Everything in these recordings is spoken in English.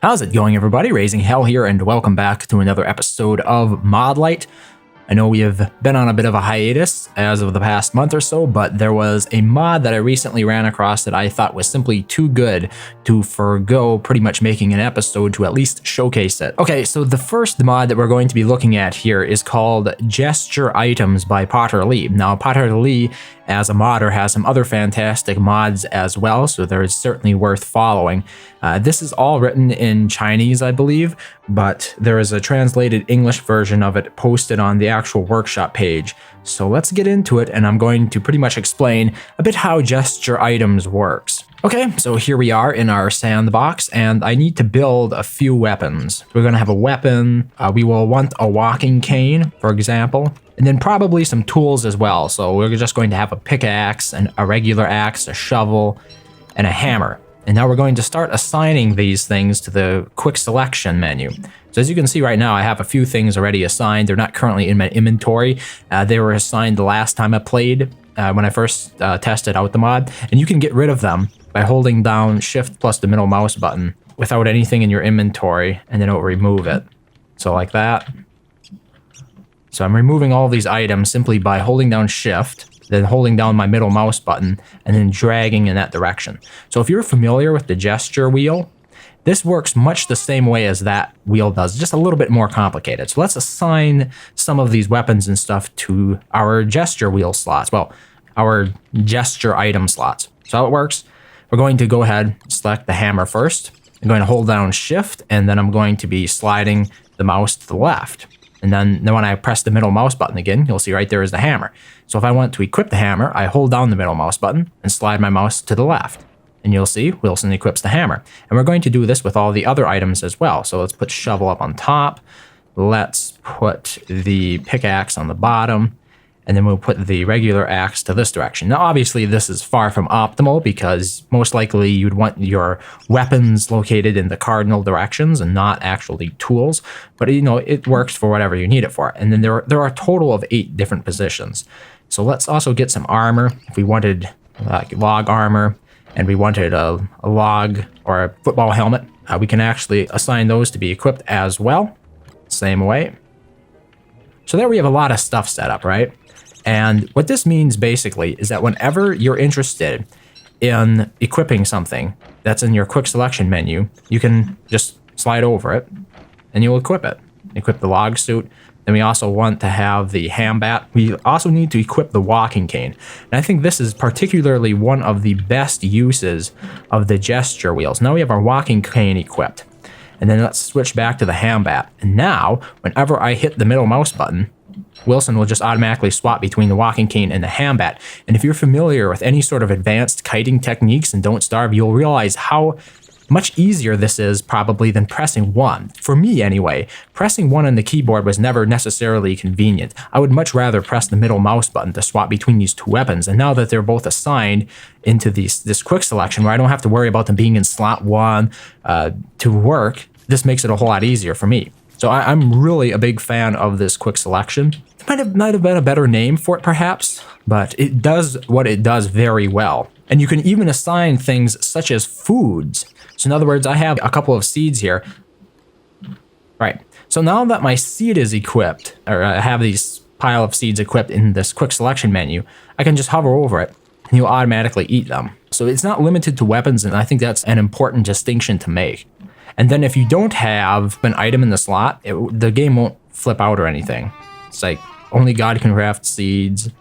How's it going, everybody? RazingHel here, and welcome back to another episode of MODlight. I know we have been on a bit of a hiatus as of the past month or so, but there was a mod that I recently ran across that I thought was simply too good to forgo pretty much making an episode to at least showcase it. Okay, so the first mod that we're going to be looking at here is called Gesture Items by Potter Lee. Now, Potter Lee, as a modder, has some other fantastic mods as well, so there is certainly worth following. This is all written in Chinese, I believe, but there is a translated English version of it posted on the actual workshop page. So let's get into it, and I'm going to pretty much explain a bit how Gesture Items works. Okay, so here we are in our sandbox, and I need to build a few weapons. We're going to have a weapon. We will want a walking cane, for example, and then probably some tools as well. So we're just going to have a pickaxe, and a regular axe, a shovel, and a hammer. And now we're going to start assigning these things to the quick selection menu. So as you can see right now, I have a few things already assigned. They're not currently in my inventory. They were assigned the last time I played, when I first tested out the mod. And you can get rid of them by holding down Shift plus the middle mouse button without anything in your inventory, and then it will remove it. So like that. So I'm removing all these items simply by holding down Shift, then holding down my middle mouse button, and then dragging in that direction. So if you're familiar with the gesture wheel, this works much the same way as that wheel does, just a little bit more complicated. So let's assign some of these weapons and stuff to our gesture wheel slots. Well, our gesture item slots. So how it works, we're going to go ahead, select the hammer first. I'm going to hold down Shift, and then I'm going to be sliding the mouse to the left. And then when I press the middle mouse button again, you'll see right there is the hammer. So if I want to equip the hammer, I hold down the middle mouse button and slide my mouse to the left. And you'll see Wilson equips the hammer. And we're going to do this with all the other items as well. So let's put shovel up on top. Let's put the pickaxe on the bottom. And then we'll put the regular axe to this direction. Now, obviously, this is far from optimal because most likely you'd want your weapons located in the cardinal directions and not actually tools. But, you know, it works for whatever you need it for. And then there are a total of 8 different positions. So let's also get some armor. If we wanted log armor and we wanted a log or a football helmet, we can actually assign those to be equipped as well. Same way. So there we have a lot of stuff set up, right? And what this means basically is that whenever you're interested in equipping something that's in your quick selection menu, you can just slide over it and you'll equip it. Equip the log suit. Then we also want to have the ham bat. We also need to equip the walking cane. And I think this is particularly one of the best uses of the gesture wheels. Now we have our walking cane equipped. And then let's switch back to the ham bat. And now, whenever I hit the middle mouse button, Wilson will just automatically swap between the walking cane and the ham bat. And if you're familiar with any sort of advanced kiting techniques in Don't Starve, you'll realize how much easier this is probably than pressing 1. For me anyway, pressing 1 on the keyboard was never necessarily convenient. I would much rather press the middle mouse button to swap between these two weapons. And now that they're both assigned into this quick selection where I don't have to worry about them being in slot 1 to work, this makes it a whole lot easier for me. So I'm really a big fan of this quick selection. It might have been a better name for it perhaps, but it does what it does very well. And you can even assign things such as foods. So in other words, I have a couple of seeds here. Right, so now that my seed is equipped, or I have these pile of seeds equipped in this quick selection menu, I can just hover over it and you'll automatically eat them. So it's not limited to weapons, and I think that's an important distinction to make. And then if you don't have an item in the slot, the game won't flip out or anything. It's like, only God can craft seeds.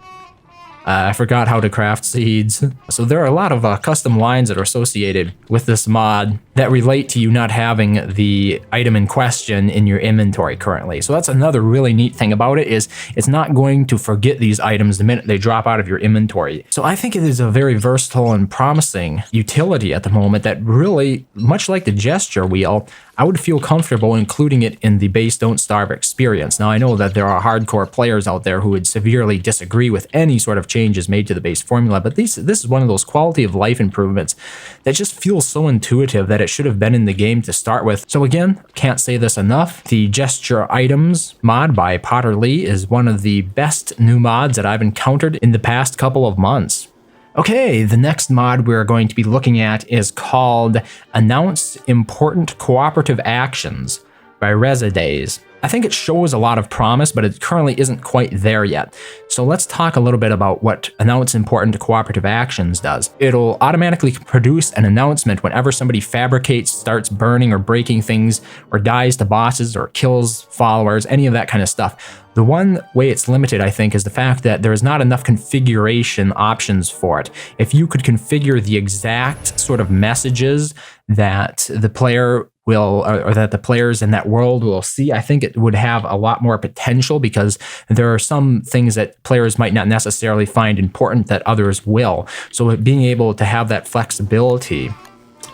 I forgot how to craft seeds. So there are a lot of custom lines that are associated with this mod that relate to you not having the item in question in your inventory currently. So that's another really neat thing about it, is it's not going to forget these items the minute they drop out of your inventory. So I think it is a very versatile and promising utility at the moment that really, much like the gesture wheel, I would feel comfortable including it in the base Don't Starve experience. Now, I know that there are hardcore players out there who would severely disagree with any sort of changes made to the base formula, but this is one of those quality of life improvements that just feels so intuitive that it should have been in the game to start with. So again, can't say this enough. The Gesture Items mod by Potter Lee is one of the best new mods that I've encountered in the past couple of months. Okay, the next mod we're going to be looking at is called Announce Important Cooperative Actions by RazingHel. I think it shows a lot of promise, but it currently isn't quite there yet. So let's talk a little bit about what Announce Important Cooperative Actions does. It'll automatically produce an announcement whenever somebody fabricates, starts burning or breaking things, or dies to bosses, or kills followers, any of that kind of stuff. The one way it's limited, I think, is the fact that there is not enough configuration options for it. If you could configure the exact sort of messages that the player will, or that the players in that world will see, I think it would have a lot more potential, because there are some things that players might not necessarily find important that others will. So being able to have that flexibility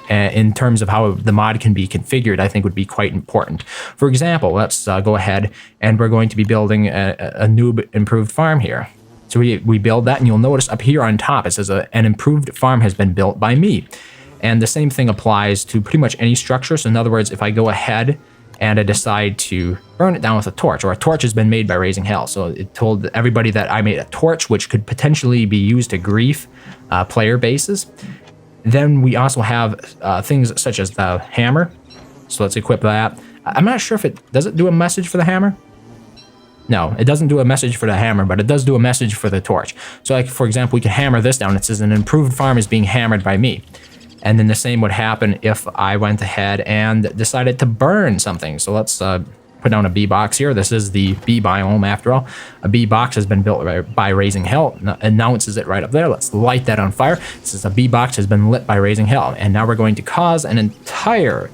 in terms of how the mod can be configured, I think would be quite important. For example, let's go ahead and we're going to be building a new improved farm here. So we build that, and you'll notice up here on top it says an improved farm has been built by me. And the same thing applies to pretty much any structure. So in other words, if I go ahead and I decide to burn it down with a torch, or a torch has been made by RazingHel. So it told everybody that I made a torch, which could potentially be used to grief player bases. Then we also have things such as the hammer. So let's equip that. I'm not sure if does it do a message for the hammer? No, it doesn't do a message for the hammer, but it does do a message for the torch. So like, for example, we can hammer this down. It says an improved farm is being hammered by me. And then the same would happen if I went ahead and decided to burn something. So let's put down a bee box here. This is the bee biome after all. A bee box has been built by RazingHel. Announces it right up there. Let's light that on fire. This is a bee box has been lit by RazingHel. And now we're going to cause an entire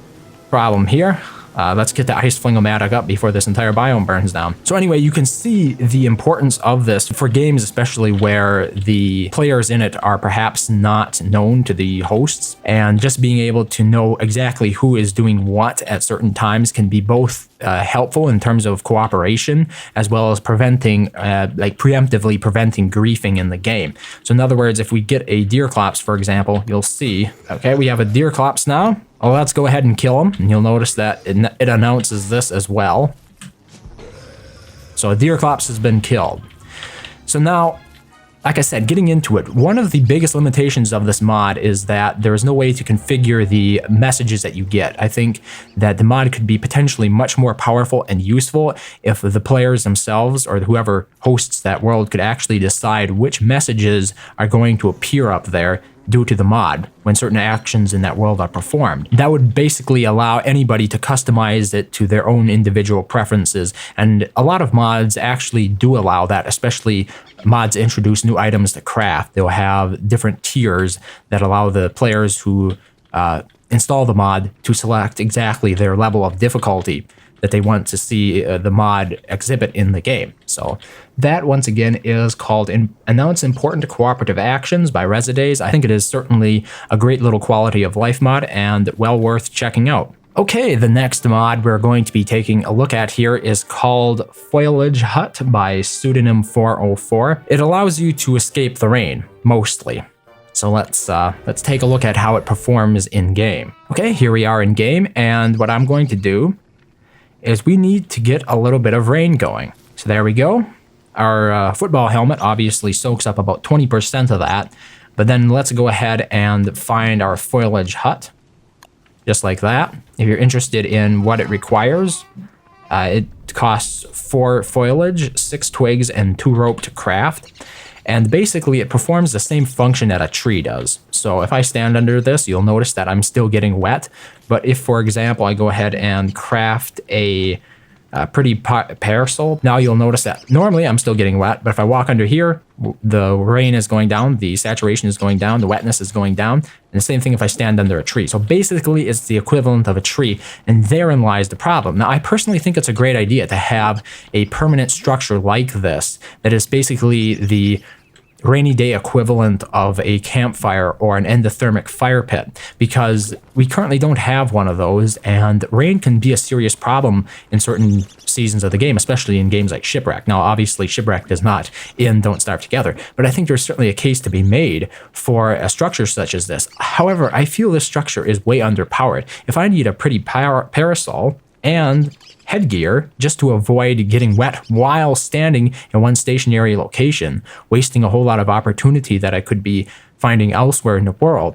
problem here. Let's get the ice flingomatic up before this entire biome burns down. So anyway, you can see the importance of this for games, especially where the players in it are perhaps not known to the hosts, and just being able to know exactly who is doing what at certain times can be both helpful in terms of cooperation, as well as preventing, like preemptively preventing griefing in the game. So in other words, if we get a deerclops, for example, you'll see, okay, we have a deerclops now. Oh, let's go ahead and kill him. And you'll notice that it announces this as well. So a deerclops has been killed. So now, like I said, getting into it, one of the biggest limitations of this mod is that there is no way to configure the messages that you get. I think that the mod could be potentially much more powerful and useful if the players themselves, or whoever hosts that world, could actually decide which messages are going to appear up there due to the mod when certain actions in that world are performed. That would basically allow anybody to customize it to their own individual preferences, and a lot of mods actually do allow that, especially mods introduce new items to craft. They'll have different tiers that allow the players who install the mod to select exactly their level of difficulty that they want to see the mod exhibit in the game. So that, once again, is called Announce Important Cooperative Actions by RazingHel. I think it is certainly a great little quality of life mod and well worth checking out. Okay, the next mod we're going to be taking a look at here is called Foilage Hut by pseudonym 404. It allows you to escape the rain, mostly. So let's take a look at how it performs in game. Okay, here we are in game, and what I'm going to do is we need to get a little bit of rain going. So there we go. Our football helmet obviously soaks up about 20% of that, but then let's go ahead and find our Foilage Hut, just like that. If you're interested in what it requires, it costs 4 foliage, 6 twigs, and 2 rope to craft. And basically it performs the same function that a tree does. So if I stand under this, you'll notice that I'm still getting wet. But if, for example, I go ahead and craft a pretty parasol, now you'll notice that normally I'm still getting wet, but if I walk under here, the rain is going down, the saturation is going down, the wetness is going down, and the same thing if I stand under a tree. So basically it's the equivalent of a tree, and therein lies the problem. Now I personally think it's a great idea to have a permanent structure like this that is basically the rainy day equivalent of a campfire or an endothermic fire pit, because we currently don't have one of those, and rain can be a serious problem in certain seasons of the game, especially in games like Shipwreck. Now obviously Shipwreck does not in Don't Starve Together, but I think there's certainly a case to be made for a structure such as this. However, I feel this structure is way underpowered. If I need a pretty parasol and headgear just to avoid getting wet while standing in one stationary location, wasting a whole lot of opportunity that I could be finding elsewhere in the world,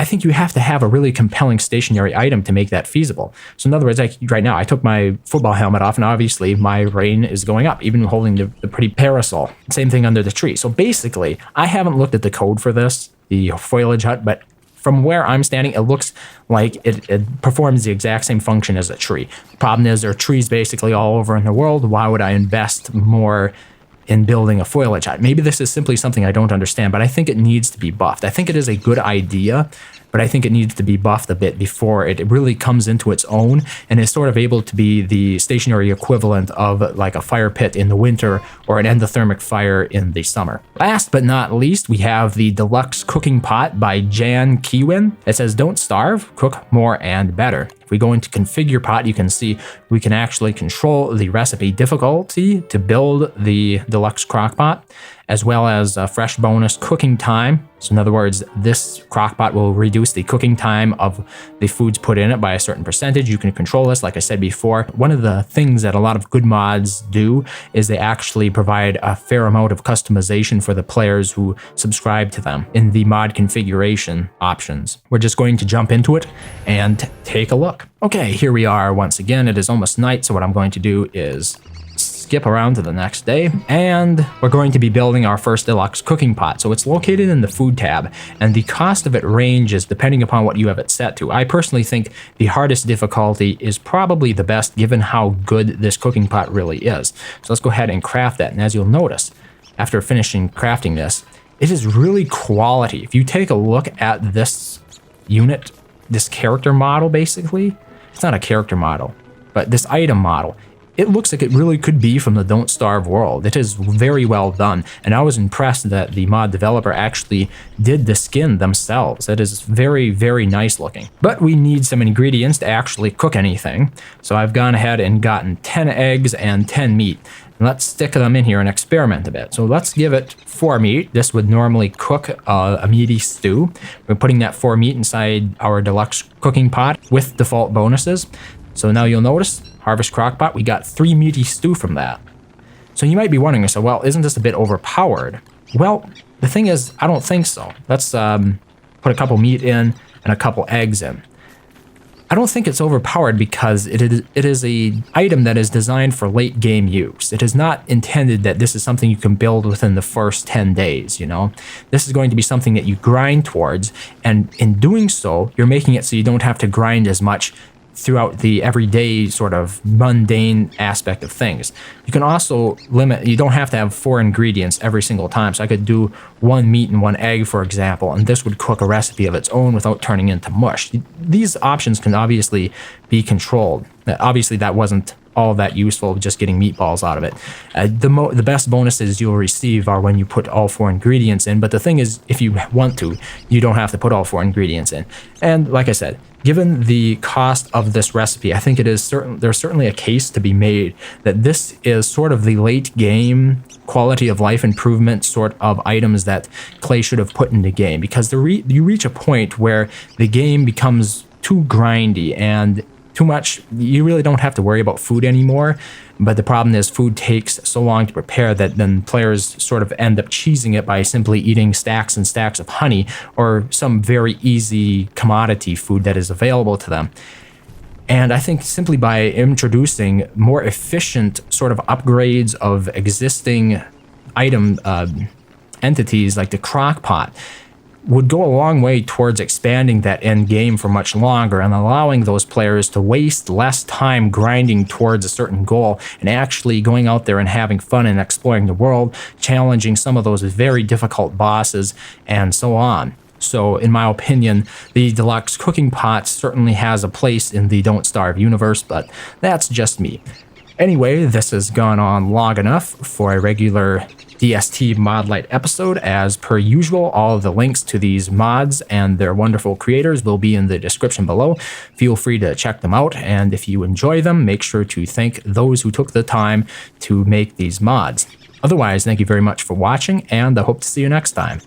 I think you have to have a really compelling stationary item to make that feasible. So in other words, like right now, I took my football helmet off, and obviously my rain is going up, even holding the pretty parasol. Same thing under the tree. So basically, I haven't looked at the code for this, the Foilage Hut, but from where I'm standing, it looks like it performs the exact same function as a tree. The problem is there are trees basically all over in the world. Why would I invest more in building a foliage hut? Maybe this is simply something I don't understand, but I think it needs to be buffed. I think it is a good idea, but I think it needs to be buffed a bit before it really comes into its own and is sort of able to be the stationary equivalent of like a fire pit in the winter or an endothermic fire in the summer. Last but not least, we have the Deluxe Cooking Pot by Jan Kiwin. It says, "Don't starve, cook more and better." If we go into configure pot, you can see we can actually control the recipe difficulty to build the deluxe crock pot, as well as a fresh bonus cooking time. So in other words, this crock pot will reduce the cooking time of the foods put in it by a certain percentage. You can control this, like I said before. One of the things that a lot of good mods do is they actually provide a fair amount of customization for the players who subscribe to them in the mod configuration options. We're just going to jump into it and take a look. Okay, here we are once again. It is almost night, so what I'm going to do is skip around to the next day, and we're going to be building our first deluxe cooking pot. So it's located in the food tab, and the cost of it ranges depending upon what you have it set to. I personally think the hardest difficulty is probably the best given how good this cooking pot really is. So let's go ahead and craft that, and as you'll notice, after finishing crafting this, it is really quality. If you take a look at this unit, this character model, basically, it's not a character model, but this item model, it looks like it really could be from the Don't Starve world. It is very well done, and I was impressed that the mod developer actually did the skin themselves. It is very, very nice looking. But we need some ingredients to actually cook anything, so I've gone ahead and gotten 10 eggs and 10 meat. And let's stick them in here and experiment a bit. So let's give it 4 meat. This would normally cook a meaty stew. We're putting that 4 meat inside our deluxe cooking pot with default bonuses. So now you'll notice, Harvest Crockpot, we got 3 meaty stew from that. So you might be wondering, so well, isn't this a bit overpowered? Well, the thing is, I don't think so. Let's put a couple meat in and a couple eggs in. I don't think it's overpowered because it is a item that is designed for late game use. It is not intended that this is something you can build within the first 10 days, you know? This is going to be something that you grind towards, and in doing so, you're making it so you don't have to grind as much throughout the everyday sort of mundane aspect of things. You can also limit, you don't have to have 4 ingredients every single time. So I could do 1 meat and 1 egg, for example, and this would cook a recipe of its own without turning into mush. These options can obviously be controlled. Obviously that wasn't all that useful, just getting meatballs out of it. The best bonuses you'll receive are when you put all 4 ingredients in, but the thing is, if you want to, you don't have to put all 4 ingredients in. And like I said, given the cost of this recipe, I think there's certainly a case to be made that this is sort of the late game quality of life improvement sort of items that Clay should have put in the game, because you reach a point where the game becomes too grindy and too much. You really don't have to worry about food anymore, but the problem is food takes so long to prepare that then players sort of end up cheesing it by simply eating stacks and stacks of honey or some very easy commodity food that is available to them. And I think simply by introducing more efficient sort of upgrades of existing item entities like the crock pot would go a long way towards expanding that end game for much longer and allowing those players to waste less time grinding towards a certain goal and actually going out there and having fun and exploring the world, challenging some of those very difficult bosses, and so on. So in my opinion, the Deluxe Cooking Pot certainly has a place in the Don't Starve universe, but that's just me. Anyway, this has gone on long enough for a regular DST MODlight episode. As per usual, all of the links to these mods and their wonderful creators will be in the description below. Feel free to check them out, and if you enjoy them, make sure to thank those who took the time to make these mods. Otherwise, thank you very much for watching, and I hope to see you next time.